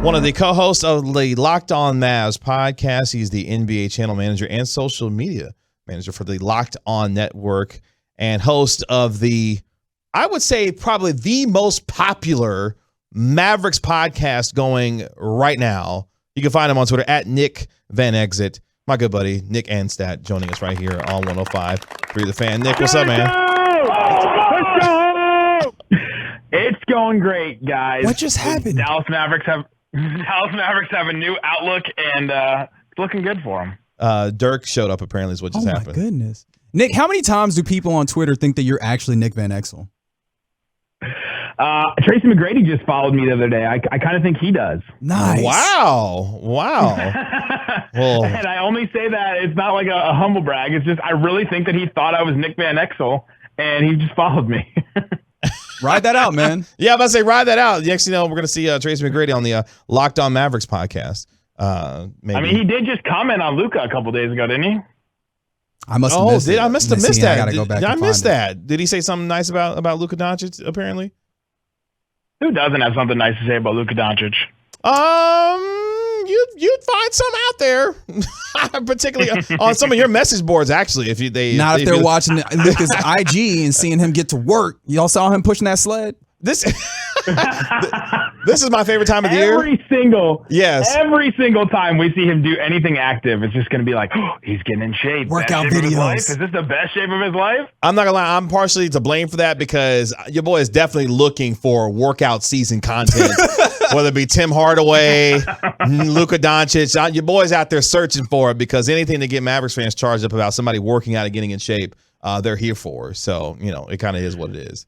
one of the co-hosts of the Locked On Mavs podcast. He's the NBA channel manager and social media manager for the Locked On Network and host of the, I would say, probably the most popular Mavericks podcast going right now. You can find him on Twitter at Nick Van Exit. My good buddy, Nick Angstadt, joining us right here on 105.3 The Fan. Nick, what's up, man? It's going great, guys. What just happened? Dallas Mavericks have a new outlook, and it's looking good for them. Dirk showed up, apparently, is what just happened. Oh, my goodness. Nick, how many times do people on Twitter think that you're actually Nick Van Exel? Tracy McGrady just followed me the other day. I kind of think he does. Nice. Wow. Well, and I only say that it's not like a humble brag. It's just I really think that he thought I was Nick Van Exel, and he just followed me. Ride that out, man. Yeah, I'm about to say ride that out. Next, we're going to see Tracy McGrady on the Locked On Mavericks podcast. Maybe. I mean, he did just comment on Luka a couple days ago, didn't he? I must have missed it. I missed that. I gotta go back. I missed that. Did he say something nice about Luka Doncic? Apparently. Who doesn't have something nice to say about Luka Doncic? You'd find some out there, particularly on some of your message boards. Actually, if they're watching Luka's IG and seeing him get to work. Y'all saw him pushing that sled. This is my favorite time of the year. Every single time we see him do anything active, it's just going to be like, oh, he's getting in shape. Workout best shape videos. Of his life? Is this the best shape of his life? I'm not going to lie. I'm partially to blame for that because your boy is definitely looking for workout season content, whether it be Tim Hardaway, Luka Doncic. Your boy's out there searching for it because anything to get Mavericks fans charged up about somebody working out and getting in shape, they're here for. So, it kind of is what it is.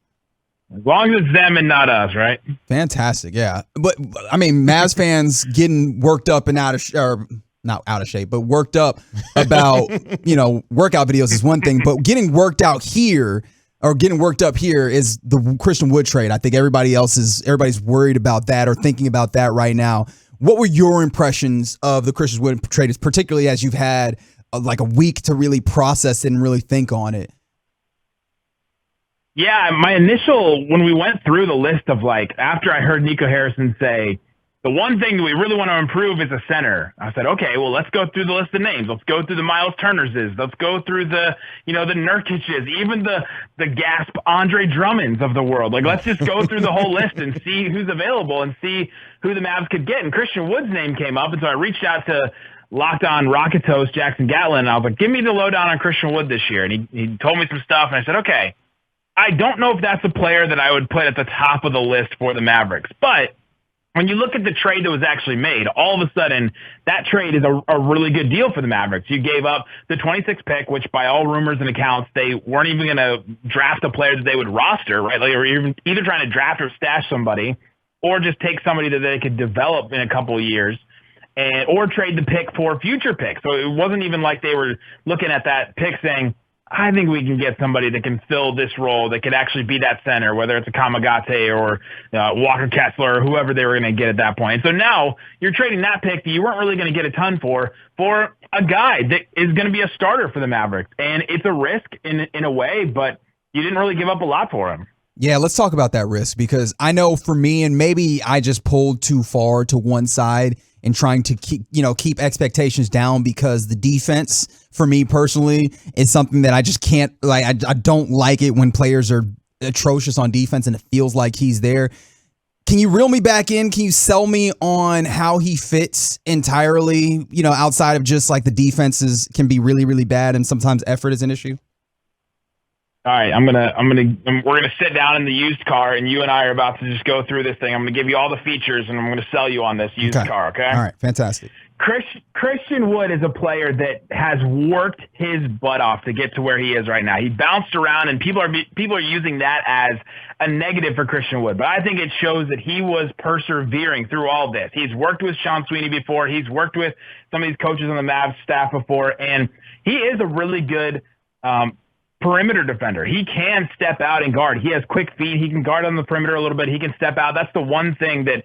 As long as it's them and not us, right? Fantastic, yeah. But, I mean, Mavs fans getting worked up and not out of shape, but worked up about, workout videos is one thing. But getting worked out here or getting worked up here is the Christian Wood trade. I think everybody's worried about that or thinking about that right now. What were your impressions of the Christian Wood trade, particularly as you've had like a week to really process it and really think on it? Yeah, my initial, when we went through the list of after I heard Nico Harrison say, the one thing that we really want to improve is a center. I said, okay, well, let's go through the list of names. Let's go through the Miles Turner's. Let's go through the Nurkic's, even the gasp Andre Drummonds of the world. Let's just go through the whole list and see who's available and see who the Mavs could get. And Christian Wood's name came up, and so I reached out to Locked On Rocket Toast Jackson Gatlin, and I was like, give me the lowdown on Christian Wood this year. And he told me some stuff, and I said, okay. I don't know if that's a player that I would put at the top of the list for the Mavericks. But when you look at the trade that was actually made, all of a sudden, that trade is a really good deal for the Mavericks. You gave up the 26th pick, which by all rumors and accounts, they weren't even going to draft a player that they would roster, right? They were either trying to draft or stash somebody or just take somebody that they could develop in a couple of years or trade the pick for future picks. So it wasn't even like they were looking at that pick saying, I think we can get somebody that can fill this role that could actually be that center, whether it's a Kamagate or Walker Kessler or whoever they were going to get at that point. And so now you're trading that pick that you weren't really going to get a ton for a guy that is going to be a starter for the Mavericks. And it's a risk in a way, but you didn't really give up a lot for him. Yeah, let's talk about that risk because I know for me, and maybe I just pulled too far to one side and trying to keep expectations down because the defense for me personally is something that I just can't I don't like it when players are atrocious on defense and it feels like he's there. Can you reel me back in? Can you sell me on how he fits entirely, outside of just the defenses can be really, really bad and sometimes effort is an issue? All right, we're gonna sit down in the used car, and you and I are about to just go through this thing. I'm gonna give you all the features, and I'm gonna sell you on this used car. Okay. All right. Fantastic. Christian Wood is a player that has worked his butt off to get to where he is right now. He bounced around, and people are using that as a negative for Christian Wood. But I think it shows that he was persevering through all this. He's worked with Sean Sweeney before. He's worked with some of these coaches on the Mavs staff before, and he is a really good perimeter defender. He can step out and guard. He has quick feet. He can guard on the perimeter a little bit. He can step out. That's the one thing that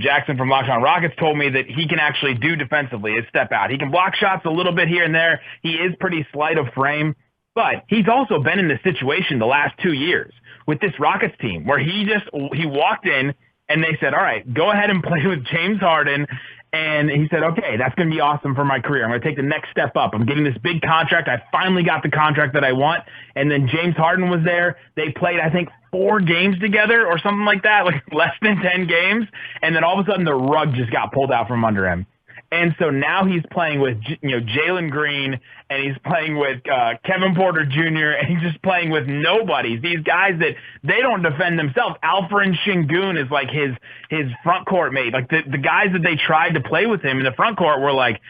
Jackson from Locked On Rockets told me that he can actually do defensively is step out. He can block shots a little bit here and there. He is pretty slight of frame, but he's also been in this situation the last 2 years with this Rockets team where he walked in And they said, all right, go ahead and play with James Harden. And he said, okay, that's going to be awesome for my career. I'm going to take the next step up. I'm getting this big contract. I finally got the contract that I want. And then James Harden was there. They played, I think, 4 games together or something like that, like less than 10 games. And then all of a sudden the rug just got pulled out from under him. And so now he's playing with, Jalen Green, and he's playing with Kevin Porter Jr., and he's just playing with nobodies. These guys that they don't defend themselves. Alfred Şengün is like his front court mate. Like the guys that they tried to play with him in the front court were like,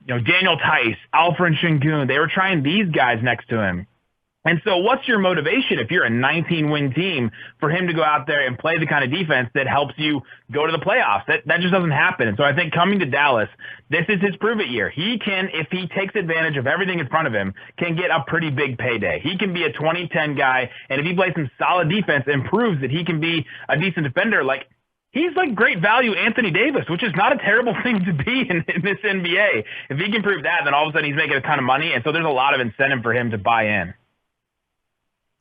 Daniel Tice, Alfred Şengün. They were trying these guys next to him. And so what's your motivation if you're a 19-win team for him to go out there and play the kind of defense that helps you go to the playoffs? That just doesn't happen. And so I think coming to Dallas, this is his prove-it year. He can, if he takes advantage of everything in front of him, can get a pretty big payday. He can be a 20-10 guy, and if he plays some solid defense and proves that he can be a decent defender, like he's like great value Anthony Davis, which is not a terrible thing to be in this NBA. If he can prove that, then all of a sudden he's making a ton of money, and so there's a lot of incentive for him to buy in.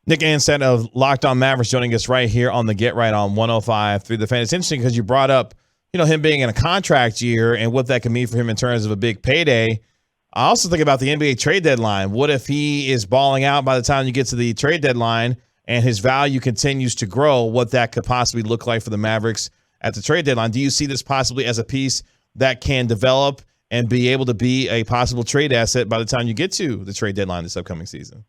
Nick Angstadt of Locked On Mavericks joining us right here on the Get Right on 105 through the fan. It's interesting because you brought up, him being in a contract year and what that can mean for him in terms of a big payday. I also think about the NBA trade deadline. What if he is balling out by the time you get to the trade deadline and his value continues to grow, what that could possibly look like for the Mavericks at the trade deadline? Do you see this possibly as a piece that can develop and be able to be a possible trade asset by the time you get to the trade deadline this upcoming season?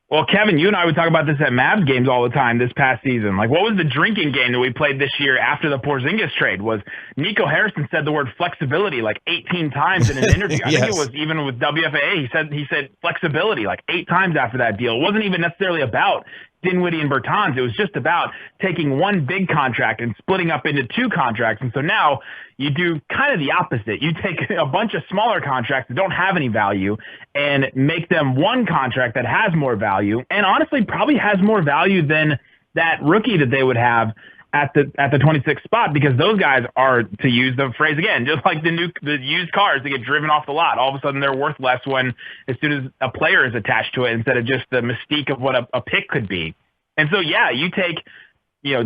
Well, Kevin, you and I would talk about this at Mavs games all the time this past season. Like, what was the drinking game that we played this year after the Porzingis trade? Was Nico Harrison said the word flexibility like 18 times in an interview. I think it was even with WFAA. He said flexibility like 8 times after that deal. It wasn't even necessarily about Dinwiddie and Bertans. It was just about taking one big contract and splitting up into 2 contracts. And so now you do kind of the opposite. You take a bunch of smaller contracts that don't have any value and make them one contract that has more value, and honestly probably has more value than that rookie that they would have at the 26th spot, because those guys are, to use the phrase again, just like the used cars that get driven off the lot. All of a sudden they're worth less when as soon as a player is attached to it instead of just the mystique of what a pick could be. And so, yeah, you take,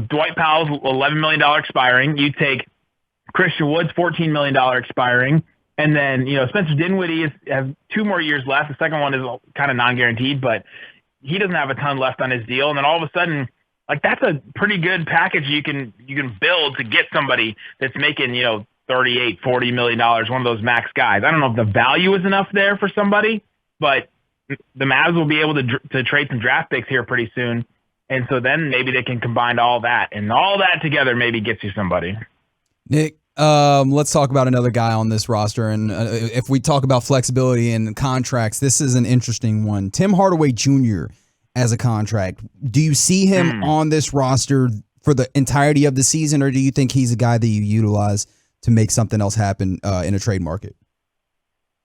Dwight Powell's $11 million expiring. You take Christian Wood's $14 million expiring. And then, Spencer Dinwiddie has 2 more years left. The second one is kind of non-guaranteed, but he doesn't have a ton left on his deal. And then all of a sudden, like, that's a pretty good package you can build to get somebody that's making, $38, $40 million, one of those max guys. I don't know if the value is enough there for somebody, but the Mavs will be able to trade some draft picks here pretty soon. And so then maybe they can combine all that, and all that together maybe gets you somebody. Nick, let's talk about another guy on this roster. And if we talk about flexibility and contracts, this is an interesting one. Tim Hardaway Jr. as a contract. Do you see him on this roster for the entirety of the season, or do you think he's a guy that you utilize to make something else happen in a trade market?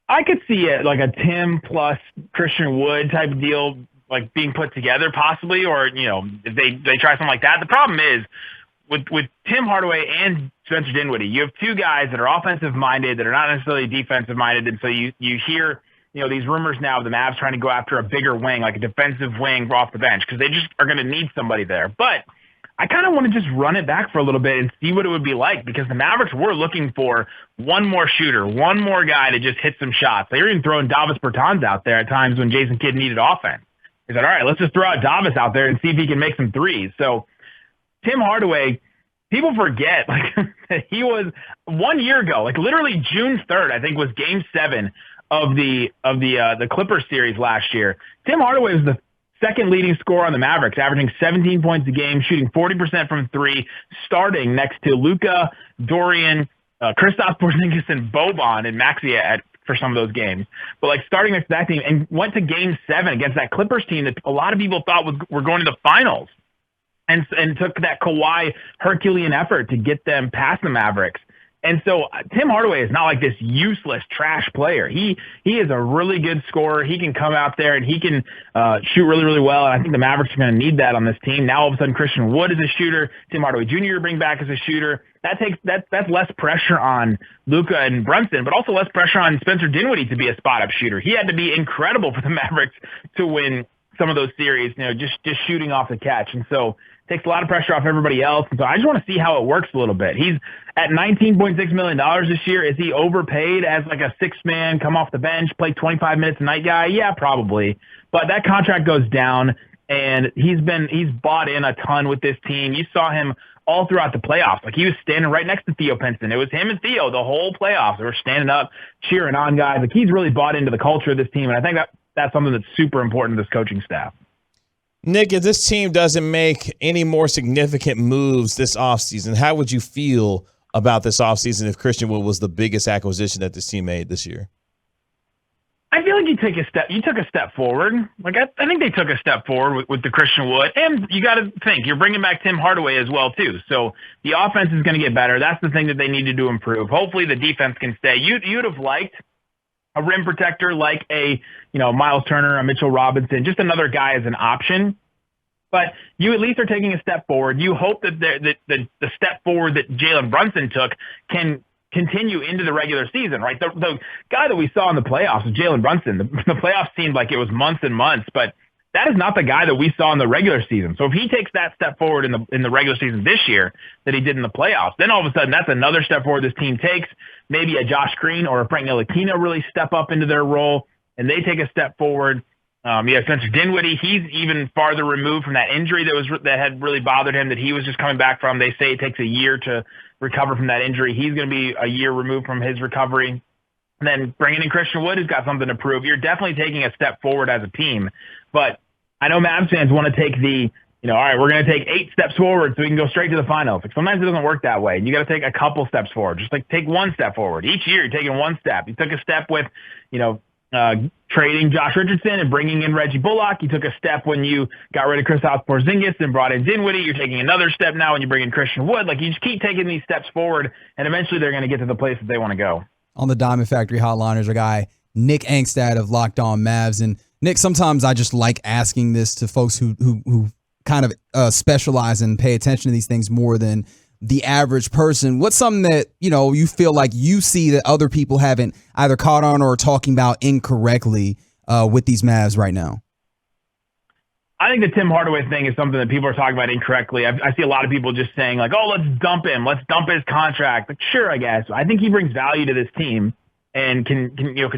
I could see it like a Tim plus Christian Wood type of deal, like being put together possibly, or, if they try something like that. The problem is with Tim Hardaway and Spencer Dinwiddie, you have 2 guys that are offensive minded, that are not necessarily defensive minded. And so you hear, these rumors now of the Mavs trying to go after a bigger wing, like a defensive wing off the bench, because they just are going to need somebody there. But I kind of want to just run it back for a little bit and see what it would be like, because the Mavericks were looking for one more shooter, one more guy to just hit some shots. They were even throwing Davis Bertans out there at times when Jason Kidd needed offense. He said, all right, let's just throw out Davis out there and see if he can make some threes. So Tim Hardaway, people forget, like, he was 1 year ago, like literally June 3rd, I think was game 7 of the Clippers series last year. Tim Hardaway was the second leading scorer on the Mavericks, averaging 17 points a game, shooting 40% from 3, starting next to Luka, Dorian, Kristaps Porzingis, and Boban and Maxey for some of those games. But like starting next to that team, and went to game 7 against that Clippers team that a lot of people thought were going to the finals, and took that Kawhi Herculean effort to get them past the Mavericks. And so Tim Hardaway is not like this useless trash player. He is a really good scorer. He can come out there and he can shoot really, really well. And I think the Mavericks are going to need that on this team. Now all of a sudden Christian Wood is a shooter. Tim Hardaway Jr. bring back as a shooter. That's less pressure on Luka and Brunson, but also less pressure on Spencer Dinwiddie to be a spot-up shooter. He had to be incredible for the Mavericks to win some of those series, just shooting off the catch. And so takes a lot of pressure off everybody else. And so I just want to see how it works a little bit. He's at $19.6 million this year. Is he overpaid as like a six-man, come off the bench, play 25 minutes a night guy? Yeah, probably. But that contract goes down, and he's bought in a ton with this team. You saw him all throughout the playoffs. Like, he was standing right next to Theo Pinson. It was him and Theo the whole playoffs. They were standing up, cheering on guys. Like, he's really bought into the culture of this team, and I think that's something that's super important to this coaching staff. Nick, if this team doesn't make any more significant moves this offseason, how would you feel about this offseason if Christian Wood was the biggest acquisition that this team made this year? I feel like you took a step forward. Like, I think they took a step forward with the Christian Wood. And you got to think, you're bringing back Tim Hardaway as well, too. So the offense is going to get better. That's the thing that they needed to improve. Hopefully the defense can stay. You'd have liked a rim protector like a, Miles Turner, a Mitchell Robinson, just another guy as an option. But you at least are taking a step forward. You hope that the step forward that Jalen Brunson took can continue into the regular season, right? The guy that we saw in the playoffs was Jalen Brunson. The playoffs seemed like it was months and months, but that is not the guy that we saw in the regular season. So if he takes that step forward in the regular season this year that he did in the playoffs, then all of a sudden that's another step forward this team takes. Maybe a Josh Green or a Frank Ntilikina really step up into their role, and they take a step forward. Spencer Dinwiddie, he's even farther removed from that injury that had really bothered him, that he was just coming back from. They say it takes a year to recover from that injury. He's going to be a year removed from his recovery. And then bringing in Christian Wood, who's got something to prove. You're definitely taking a step forward as a team. But I know Mavs fans want to take all right, we're going to take 8 steps forward so we can go straight to the finals. Like, sometimes it doesn't work that way. You got to take a couple steps forward. Just like take one step forward. Each year you're taking one step. You took a step with, trading Josh Richardson and bringing in Reggie Bullock. You took a step when you got rid of Kristaps Porzingis and brought in Dinwiddie. You're taking another step now when you bring in Christian Wood. Like, you just keep taking these steps forward, and eventually they're going to get to the place that they want to go. On the Diamond Factory Hotline is our guy, Nick Angstadt of Locked On Mavs. And Nick, sometimes I just like asking this to folks who kind of specialize and pay attention to these things more than the average person. What's something that, you feel like you see that other people haven't either caught on or talking about incorrectly with these Mavs right now? I think the Tim Hardaway thing is something that people are talking about incorrectly. I see a lot of people just saying like, oh, let's dump him. Let's dump his contract. Like, sure, I guess. I think he brings value to this team and can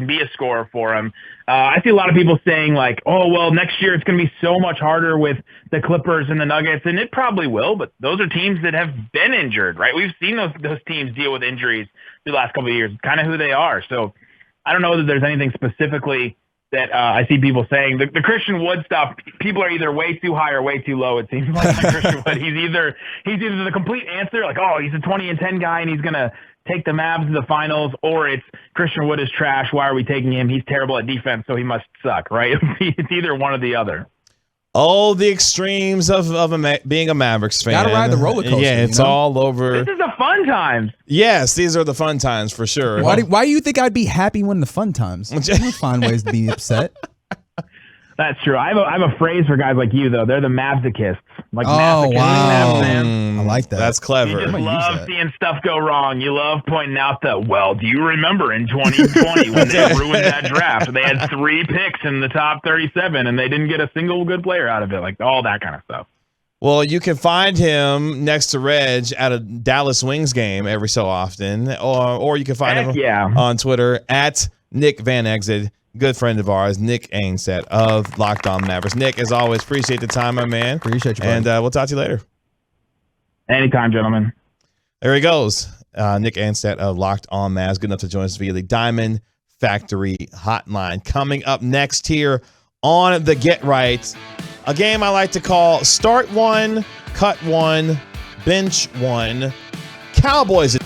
be a scorer for him. I see a lot of people saying like, oh, well, next year it's going to be so much harder with the Clippers and the Nuggets, and it probably will, but those are teams that have been injured, right? We've seen those teams deal with injuries the last couple of years, kind of who they are. So I don't know that there's anything specifically that I see people saying. The Christian Wood stuff, people are either way too high or way too low, it seems like. Christian Wood, he's either the complete answer, like, oh, he's a 20-10 guy and he's going to take the Mavs to the finals, or it's Christian Wood is trash. Why are we taking him? He's terrible at defense, so he must suck, right? It's either one or the other. Oh, the extremes of being a Mavericks fan. Gotta ride the roller coaster. Yeah, it's all over. This is the fun times. Yes, these are the fun times for sure. Why do you think I'd be happy when the fun times? I find ways to be upset. That's true. I have a phrase for guys like you, though. They're the Mavsikists. Like, wow. Mavs fans. I like that. That's clever. You just love seeing stuff go wrong. You love pointing out that, well, do you remember in 2020 when they ruined that draft? They had 3 picks in the top 37, and they didn't get a single good player out of it. Like, all that kind of stuff. Well, you can find him next to Reg at a Dallas Wings game every so often, or you can find him on Twitter at Nick Van Exit. Good friend of ours, Nick Angstadt of Locked On Mavericks. Nick, as always, appreciate the time, my man. Appreciate you, buddy. And we'll talk to you later. Anytime, gentlemen. There he goes. Nick Angstadt of Locked On Mavs. Good enough to join us via the Diamond Factory Hotline. Coming up next here on the Get Right, a game I like to call Start One, Cut One, Bench One, Cowboys